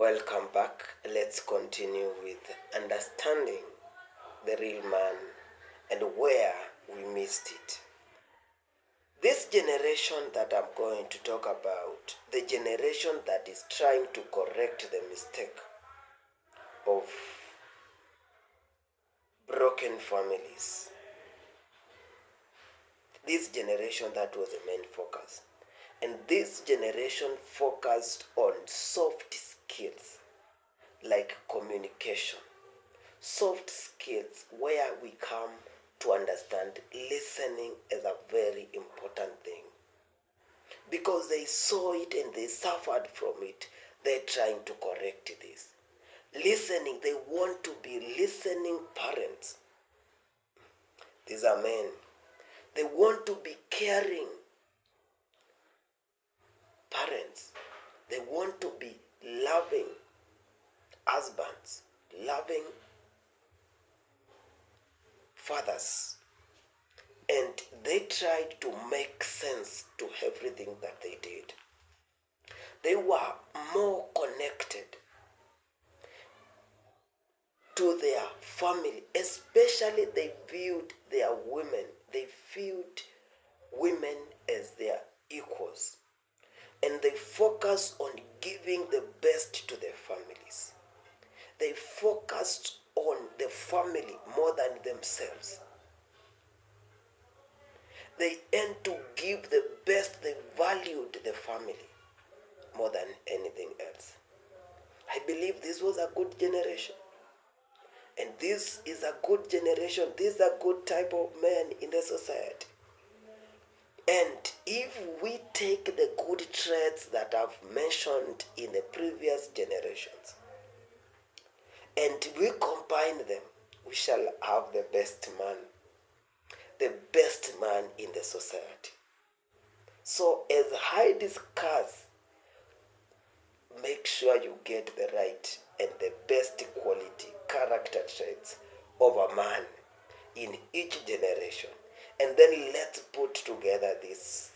Welcome back. Let's continue with understanding the real man and where we missed it. This generation that I'm going to talk about, the generation that is trying to correct the mistake of broken families. This generation that was the main focus. And this generation focused on soft skills like communication. Soft skills where we come to understand listening is a very important thing. Because they saw it and they suffered from it, they're trying to correct this. Listening, they want to be listening parents. These are men. They want to be caring parents. They want to be loving husbands, loving fathers. And they tried to make sense to everything that they did. They were more connected to their family, especially they viewed their women. They viewed women as their equals. And they focused on giving the best to their families. They focused on the family more than themselves. They aimed to give the best. They valued the family more than anything else. I believe this was a good generation. And this is a good generation. This is a good type of man in the society. And if we take the good traits that I've mentioned in the previous generations and we combine them, we shall have the best man in the society. So as I discuss, make sure you get the right and the best quality character traits of a man in each generation. And then let's put together these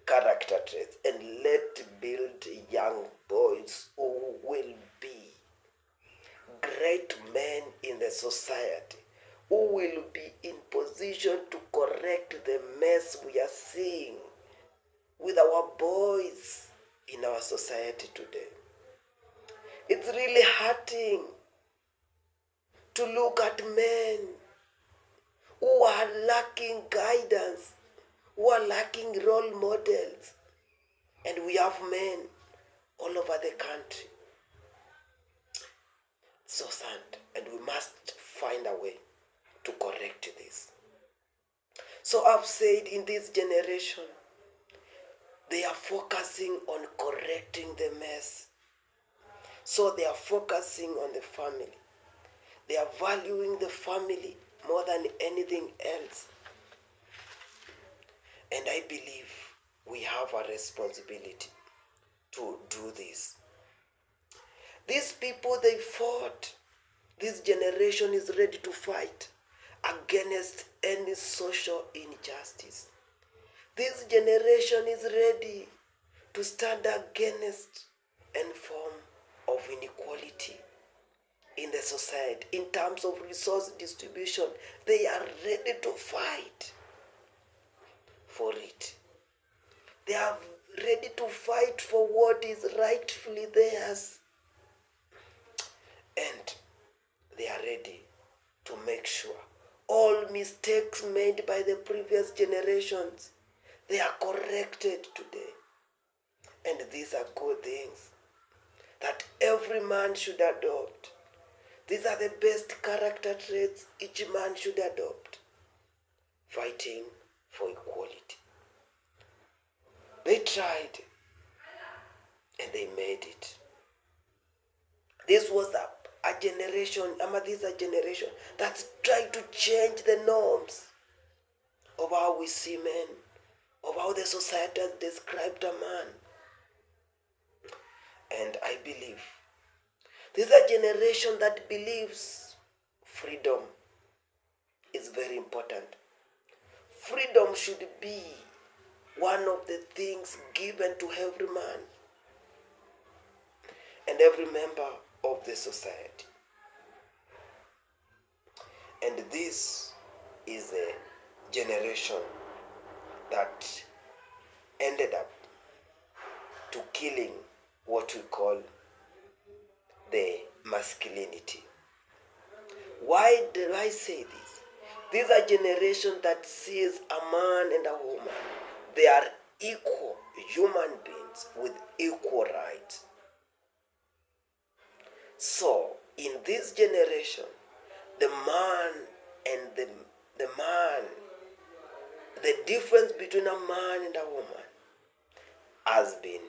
character traits and let's build young boys who will be great men in the society, who will be in position to correct the mess we are seeing with our boys in our society today. It's really hurting to look at men who are lacking guidance, who are lacking role models. And we have men all over the country. So sad. And we must find a way to correct this. So I've said in this generation, they are focusing on correcting the mess. So they are focusing on the family. They are valuing the family more than anything else. And I believe we have a responsibility to do this. These people, they fought. This generation is ready to fight against any social injustice. This generation is ready to stand against any form of inequality in the society. In terms of resource distribution, they are ready to fight for it. They are ready to fight for what is rightfully theirs. And they are ready to make sure all mistakes made by the previous generations, they are corrected today. And these are good things that every man should adopt. These are the best character traits each man should adopt. Fighting for equality. They tried and they made it. This was a generation, this is a generation that's trying to change the norms of how we see men, of how the society has described a man. And I believe this is a generation that believes freedom is very important. Freedom should be one of the things given to every man. And and every member of the society. And this is a generation that ended up to killing what we call the masculinity. Why do I say this? These are generation that sees a man and a woman. They are equal human beings with equal rights. So, in this generation, the man and the man, the difference between a man and a woman has been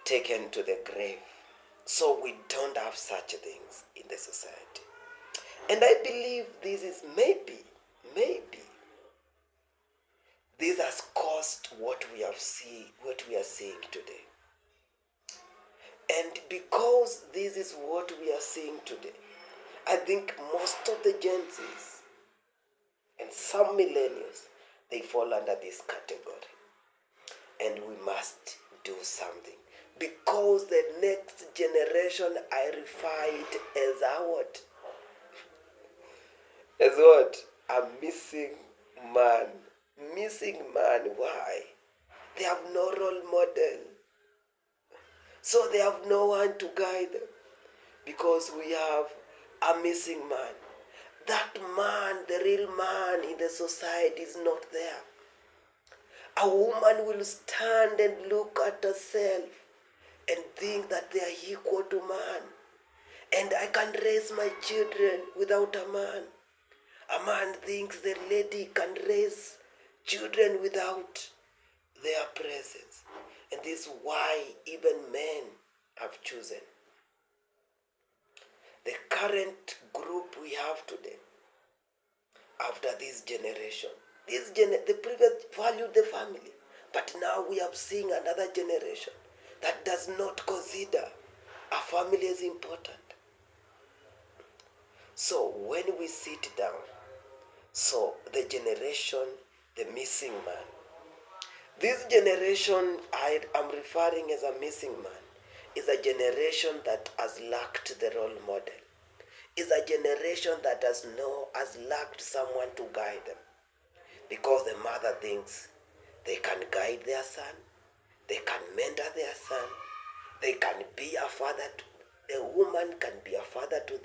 taken to the grave. So we don't have such things in the society. And I believe this is maybe, this has caused what we are seeing today. And because this is what we are seeing today, I think most of the Gen Zs and some millennials, they fall under this category. And we must do something. Because the next generation, I refer it as a what? As what? A missing man. Missing man. Why? They have no role model. So they have no one to guide them. Because we have a missing man. That man, the real man in the society is not there. A woman will stand and look at herself and think that they are equal to man. And I can raise my children without a man. A man thinks the lady can raise children without their presence. And this is why even men have chosen. The current group we have today, after this generation, the previous valued the family. But now we are seeing another generation that does not consider a family as important. So when we sit down, so the generation, the missing man, this generation I am referring as a missing man is a generation that has lacked the role model. Is a generation that has lacked someone to guide them. Because the mother thinks they can guide their son, they can mentor their son, they can be a father, a woman can be a father to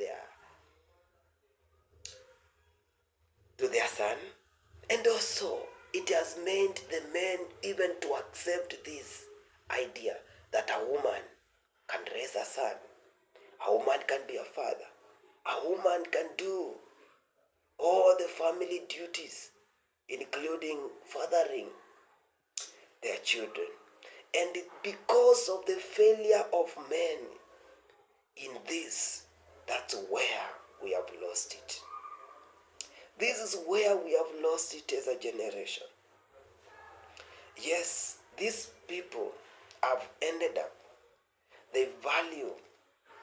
their son. And also, it has made the men even to accept this idea that a woman can raise a son, a woman can be a father, a woman can do all the family duties, including fathering their children. And because of the failure of men in this, that's where we have lost it. This is where we have lost it as a generation. Yes, these people have ended up, they value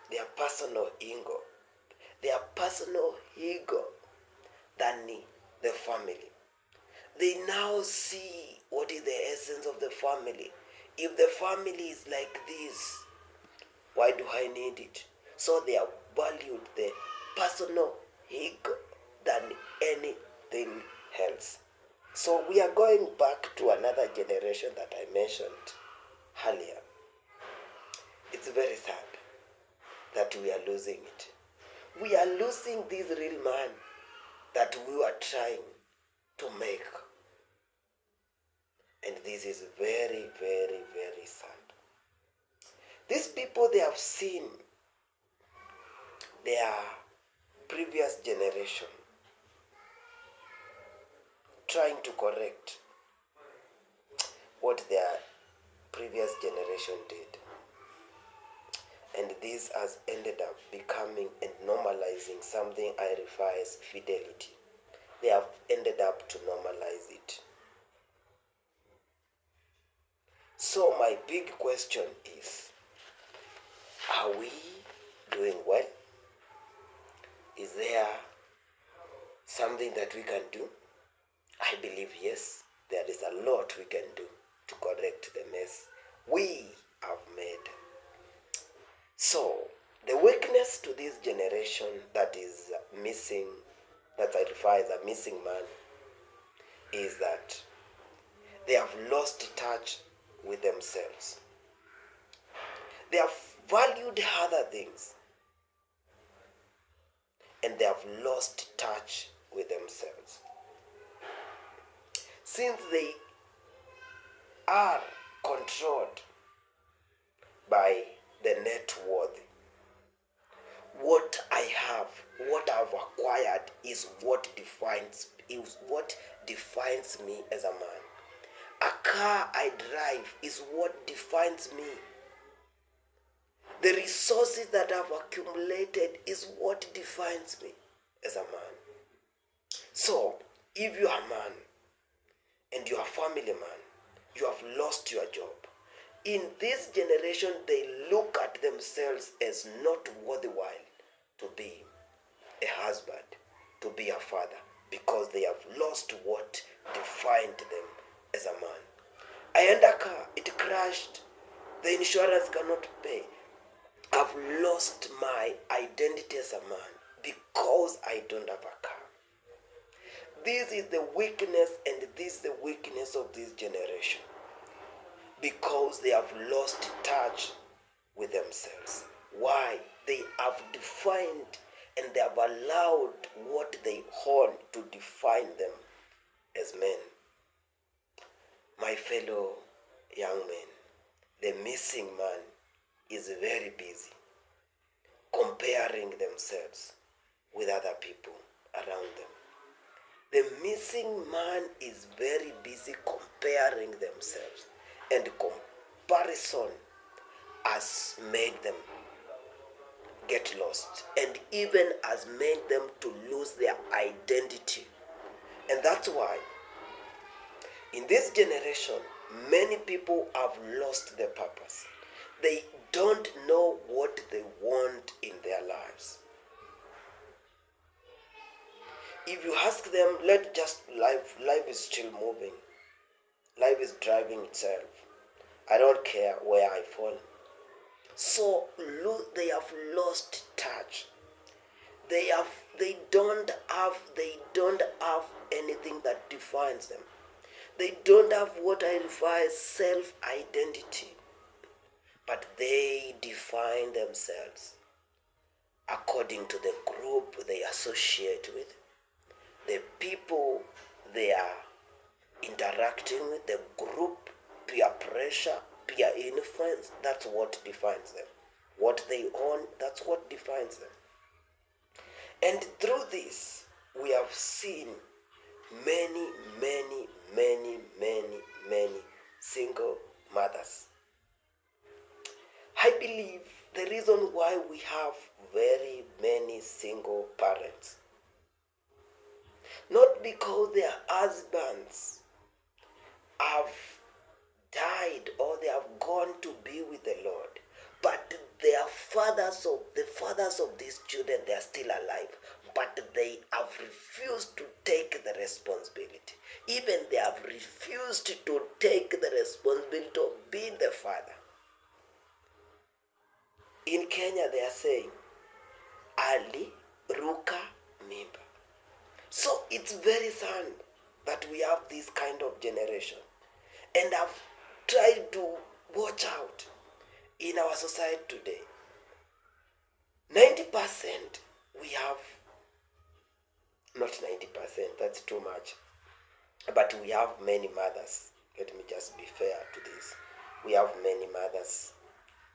their personal ego than the family. They now see what is the essence of the family. If the family is like this, why do I need it? So they have valued the personal ego than anything else. So we are going back to another generation that I mentioned earlier. It's very sad that we are losing it. We are losing this real man that we were trying to make. And this is very, very, very sad. These people, they have seen their previous generation trying to correct what their previous generation did. And this has ended up becoming and normalizing something I refer as fidelity. They have ended up to normalize it. So my big question is, are we doing well? Is there something that we can do? I believe yes, there is a lot we can do to correct the mess we have made. So, the weakness to this generation that is missing, that identifies a missing man, is that they have lost touch with themselves. They have valued other things and they have lost touch with themselves. Since they are controlled by the net worth, what I have, what I've acquired is what defines me as a man. A car I drive is what defines me. The resources that I've accumulated is what defines me as a man. So, if you are a man and you are a family man, you have lost your job. In this generation, they look at themselves as not worthwhile to be a husband, to be a father, because they have lost what defined them as a man. I owned a car, it crashed, the insurance cannot pay. I've lost my identity as a man because I don't have a car. This is the weakness, and this is the weakness of this generation, because they have lost touch with themselves. Why? They have defined and they have allowed what they hold to define them as men. My fellow young men, the missing man is very busy comparing themselves with other people around them. The missing man is very busy comparing themselves, and comparison has made them get lost and even has made them to lose their identity. And that's why in this generation, many people have lost their purpose. They don't know what they want in their lives. If you ask them, life is still moving. Life is driving itself. I don't care where I fall. So they have lost touch. They don't have anything that defines them. They don't have what I define as self-identity. But they define themselves according to the group they associate with, the people they are interacting with, the group, peer pressure, peer influence. That's what defines them. What they own, that's what defines them. And through this, we have seen many single mothers. I believe the reason why we have very many single parents, not because their husbands have died or they have gone to be with the Lord, but the fathers of these children, they are still alive, but they have refused to take the responsibility. Even they have refused to take the responsibility of being the father. In Kenya, they are saying, Ali Ruka Mimba. So it's very sad that we have this kind of generation. And I've tried to watch out in our society today. 90% we have, not 90%, that's too much, but we have many mothers. Let me just be fair to this. We have many mothers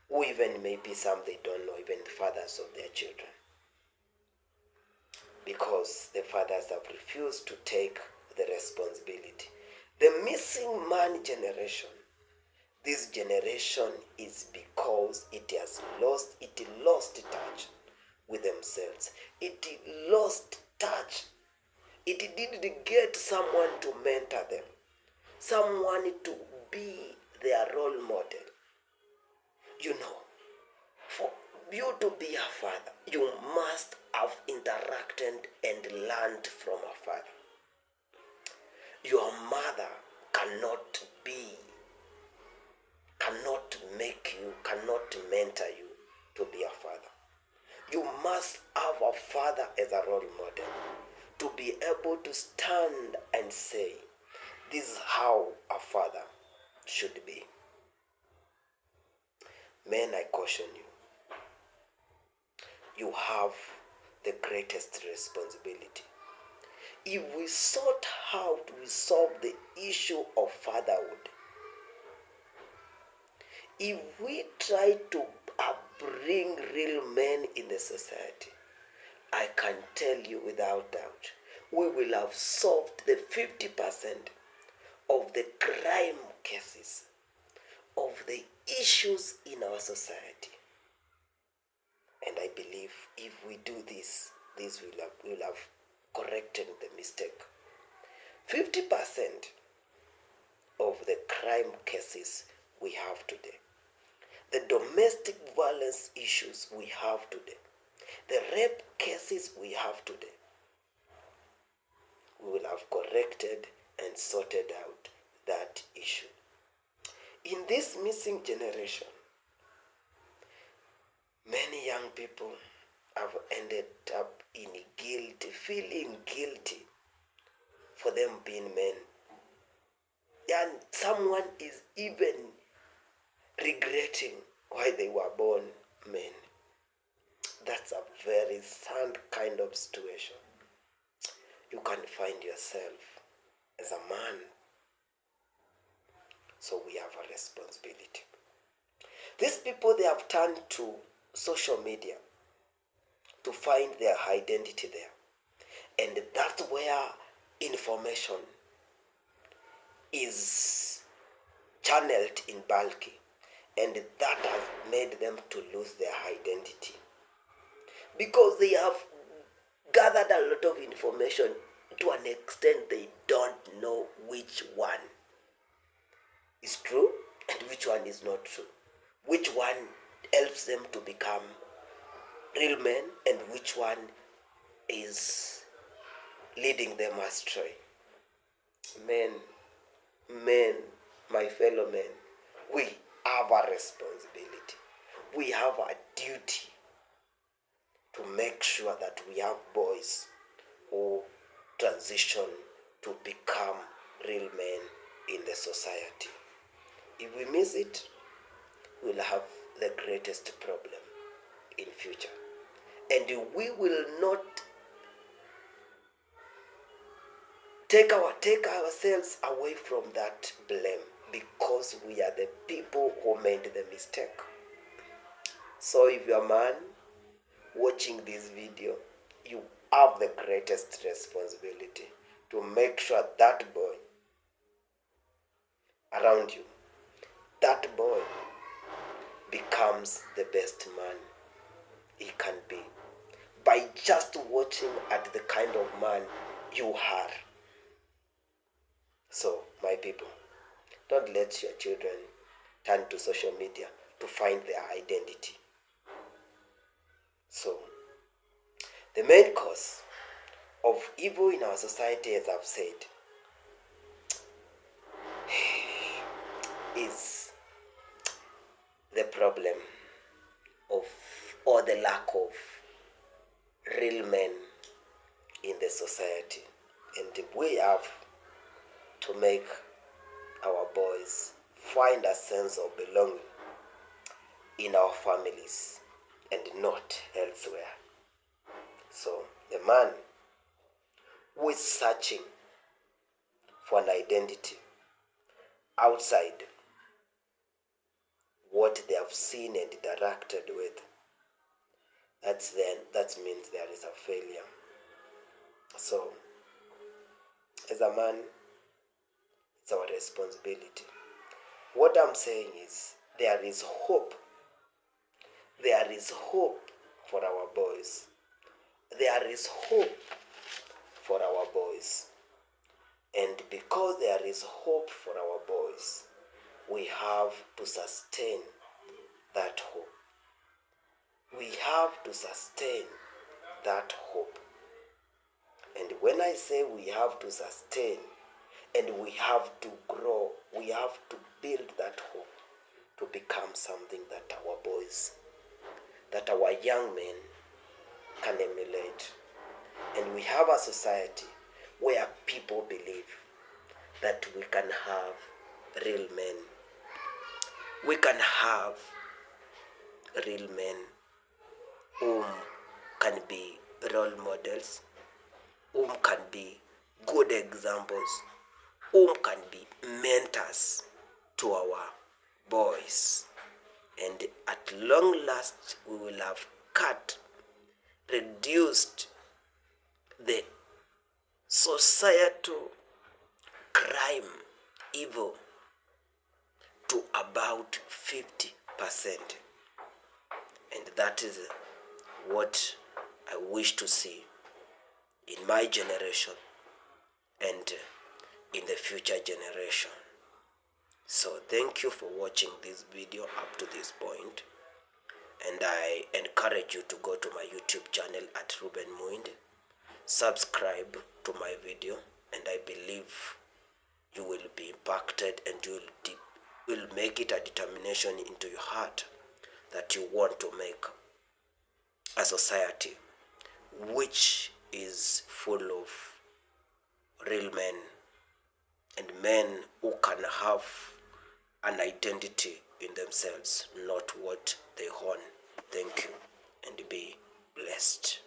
who even maybe some they don't know even the fathers of their children, because the fathers have refused to take the responsibility. The missing man generation, this generation is because it lost touch with themselves. It lost touch. It didn't get someone to mentor them, someone to be their role model. You know, for you to be a father, you must have interacted and learned from a father. Your mother cannot make you, cannot mentor you. to be a father. You must have a father as a role model to be able to stand and say, this is how a father should be. Men, I caution you. You have the greatest responsibility. If we sort out, we solve the issue of fatherhood. If we try to bring real men in the society, I can tell you without doubt, we will have solved the 50% of the crime cases, of the issues in our society. And I believe if we do this, this will have corrected the mistake. 50% of the crime cases we have today, the domestic violence issues we have today, the rape cases we have today, we will have corrected and sorted out that issue. In this missing generation, many young people have ended up in guilt, feeling guilty for them being men. And someone is even regretting why they were born men. That's a very sad kind of situation. You can find yourself as a man. So we have a responsibility. These people, they have turned to social media to find their identity there. And that's where information is channeled in bulky. And that has made them to lose their identity. Because they have gathered a lot of information to an extent they don't know which one is true and which one is not true. Which one helps them to become real men and which one is leading them astray. Men, my fellow men, we have a responsibility. We have a duty to make sure that we have boys who transition to become real men in the society. If we miss it, we'll have the greatest problem in future. And we will not take ourselves away from that blame because we are the people who made the mistake. So if you're a man watching this video, you have the greatest responsibility to make sure that boy around you, that boy becomes the best man he can be by just watching at the kind of man you are. So, my people, don't let your children turn to social media to find their identity. So, the main cause of evil in our society, as I've said, is the problem of, or the lack of real men in the society. And we have to make our boys find a sense of belonging in our families and not elsewhere. So the man who is searching for an identity outside what they have seen and interacted with, that means there is a failure. So as a man, it's our responsibility. What I'm saying is there is hope. There is hope for our boys. There is hope for our boys. And because there is hope for our boys, we have to sustain that hope. We have to sustain that hope. And when I say we have to sustain and we have to grow, we have to build that hope to become something that that our young men can emulate. And we have a society where people believe that we can have real men. We can have real men whom can be role models, whom can be good examples, whom can be mentors to our boys. And at long last, we will have reduced the societal crime, evil, to about 50%. And that is what I wish to see in my generation and in the future generation. So thank you for watching this video up to this point, and I encourage you to go to my YouTube channel at Ruben Muinde, subscribe to my video, and I believe you will be impacted, and you will make it a determination into your heart that you want to make a society which is full of real men and men who can have an identity in themselves, not what they own. Thank you, and be blessed.